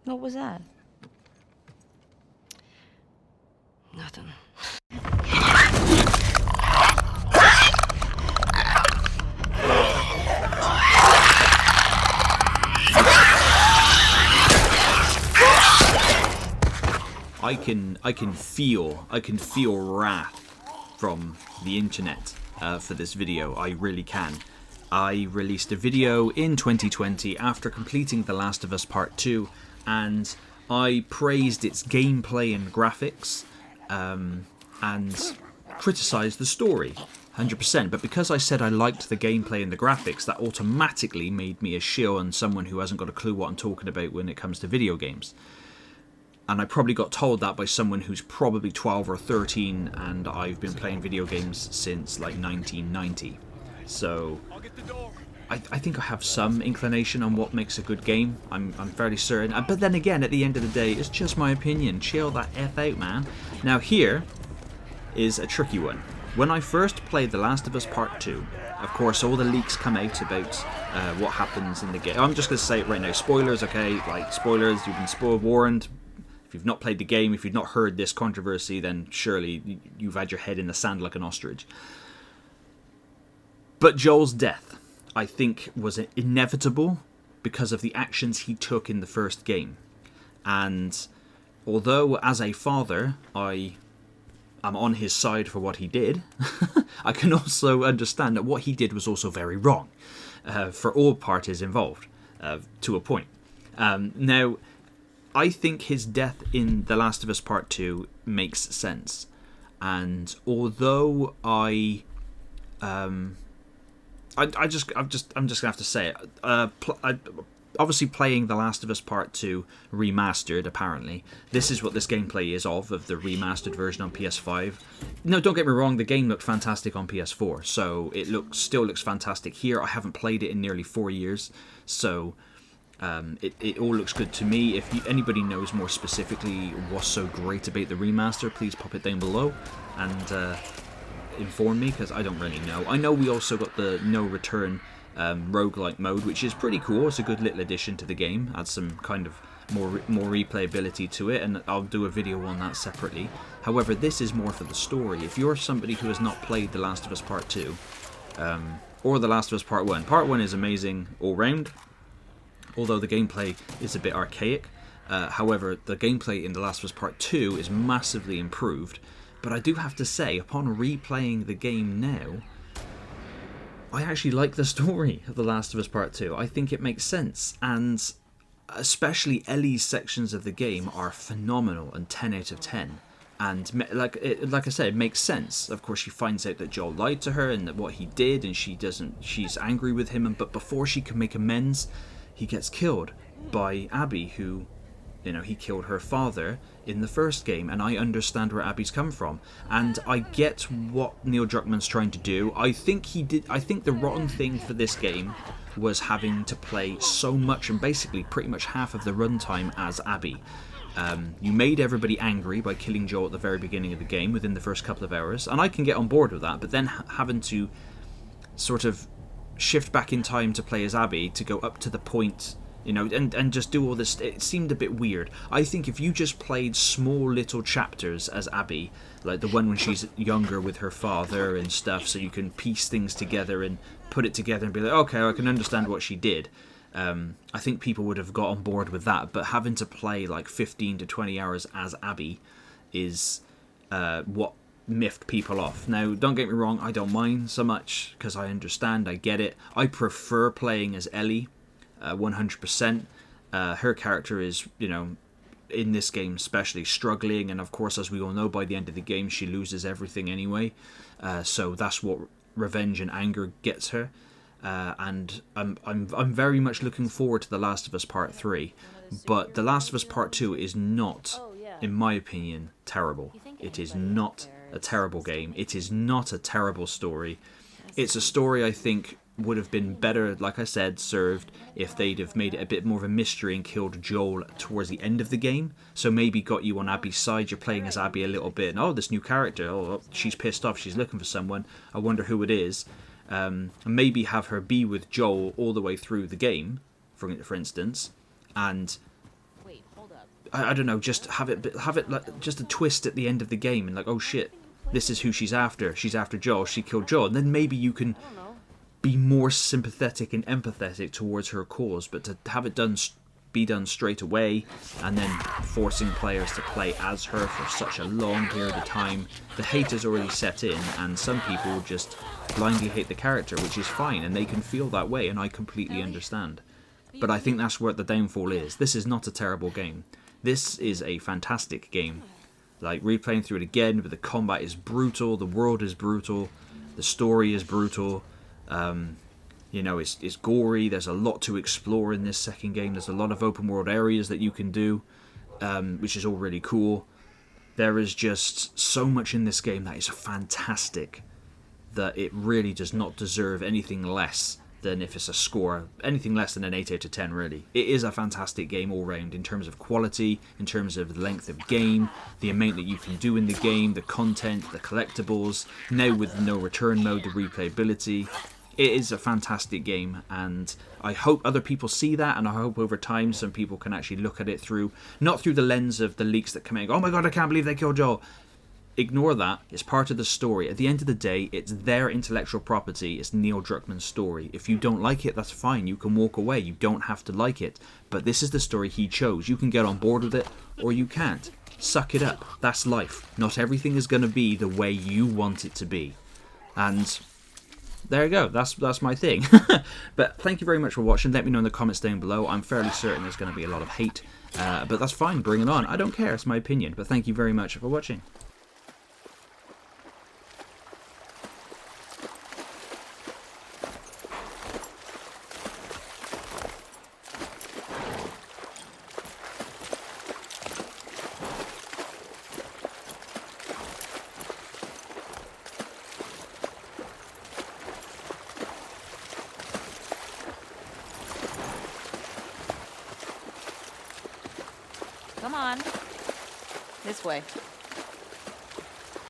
What was that? Nothing. I can feel wrath from the internet for this video. I really can. I released a video in 2020 after completing The Last of Us Part 2, and I praised its gameplay and graphics, and criticised the story 100%. But because I said I liked the gameplay and the graphics, that automatically made me a shill and someone who hasn't got a clue what I'm talking about when it comes to video games. And I probably got told that by someone who's probably 12 or 13, and I've been playing video games since like 1990. So I think I have some inclination on what makes a good game. I'm fairly certain. But then again, at the end of the day, it's just my opinion. Chill that F out, man. Now here is a tricky one. When I first played The Last of Us Part 2, of course, all the leaks come out about what happens in the game. I'm just going to say it right now. Spoilers, okay? Like, spoilers, you've been warned. If you've not played the game, if you've not heard this controversy, then surely you've had your head in the sand like an ostrich. But Joel's death, I think, was inevitable because of the actions he took in the first game. And although, as a father, I'm on his side for what he did, I can also understand that what he did was also very wrong for all parties involved, to a point. Now, I think his death in The Last of Us Part 2 makes sense. And although I'm just gonna have to say it. Obviously, playing The Last of Us Part 2 remastered, apparently, this is what this gameplay is of the remastered version on PS5. No, don't get me wrong, the game looked fantastic on PS4, so it still looks fantastic here. I haven't played it in nearly 4 years, so it all looks good to me. If anybody knows more specifically what's so great about the remaster, please pop it down below and inform me, because I don't really know. I know we also got the no return roguelike mode, which is pretty cool. It's a good little addition to the game, adds some kind of more replayability to it, and I'll do a video on that separately. However, this is more for the story. If you're somebody who has not played The Last of Us Part 2 or The Last of Us Part 1, Part 1 is amazing all round, although the gameplay is a bit archaic. However, the gameplay in The Last of Us Part 2 is massively improved. But I do have to say, upon replaying the game now, I actually like the story of The Last of Us Part 2. I think it makes sense, and especially Ellie's sections of the game are phenomenal and 10 out of 10. And like I said, it makes sense. Of course, she finds out that Joel lied to her and that what he did, and she's angry with him. But before she can make amends, he gets killed by Abby, who, he killed her father in the first game, and I understand where Abby's come from, and I get what Neil Druckmann's trying to do. I think the rotten thing for this game was having to play so much, and basically pretty much half of the runtime as Abby. You made everybody angry by killing Joel at the very beginning of the game within the first couple of hours, and I can get on board with that, but then having to sort of shift back in time to play as Abby, to go up to the point, and just do all this, it seemed a bit weird. I think if you just played small little chapters as Abby, like the one when she's younger with her father and stuff, so you can piece things together and put it together and be like, okay, I can understand what she did. I think people would have got on board with that, but having to play like 15 to 20 hours as Abby is what miffed people off. Now, don't get me wrong, I don't mind so much, because I understand, I get it. I prefer playing as Ellie, 100%. Her character is, in this game especially, struggling, and of course, as we all know, by the end of the game she loses everything anyway, so that's what revenge and anger gets her. And I'm very much looking forward to The Last of Us Part 3, but The Last of Us Part 2 is not, in my opinion, terrible. It is not a terrible game. It is not a terrible story. It's a story I think would have been better, like I said, served if they'd have made it a bit more of a mystery and killed Joel towards the end of the game. So maybe got you on Abby's side, you're playing as Abby a little bit, and this new character, she's pissed off, she's looking for someone, I wonder who it is. And maybe have her be with Joel all the way through the game, for instance, and I don't know, just have it like just a twist at the end of the game, and like, oh shit, this is who she's after. She's after Joel. She killed Joel, and then maybe you can be more sympathetic and empathetic towards her cause. But to have it be done straight away, and then forcing players to play as her for such a long period of time, the hate has already set in, and some people just blindly hate the character, which is fine, and they can feel that way, and I completely understand. But I think that's where the downfall is. This is not a terrible game. This is a fantastic game. Like, replaying through it again, but the combat is brutal, the world is brutal, the story is brutal, you know, it's gory, there's a lot to explore in this second game, there's a lot of open world areas that you can do, which is all really cool. There is just so much in this game that is fantastic, that it really does not deserve anything less than, if it's a score, anything less than an 8 out of 10 really. It is a fantastic game all round, in terms of quality, in terms of the length of game, the amount that you can do in the game, the content, the collectibles, now with the no return mode, the replayability. It is a fantastic game, and I hope other people see that, and I hope over time some people can actually look at it through, not through the lens of the leaks that come out and go, oh my god, I can't believe they killed Joel. Ignore that. It's part of the story. At the end of the day, it's their intellectual property. It's Neil Druckmann's story. If you don't like it, that's fine. You can walk away. You don't have to like it. But this is the story he chose. You can get on board with it, or you can't. Suck it up. That's life. Not everything is going to be the way you want it to be. And there you go. That's my thing. But thank you very much for watching. Let me know in the comments down below. I'm fairly certain there's going to be a lot of hate. But that's fine. Bring it on. I don't care. It's my opinion. But thank you very much for watching. Come on. This way.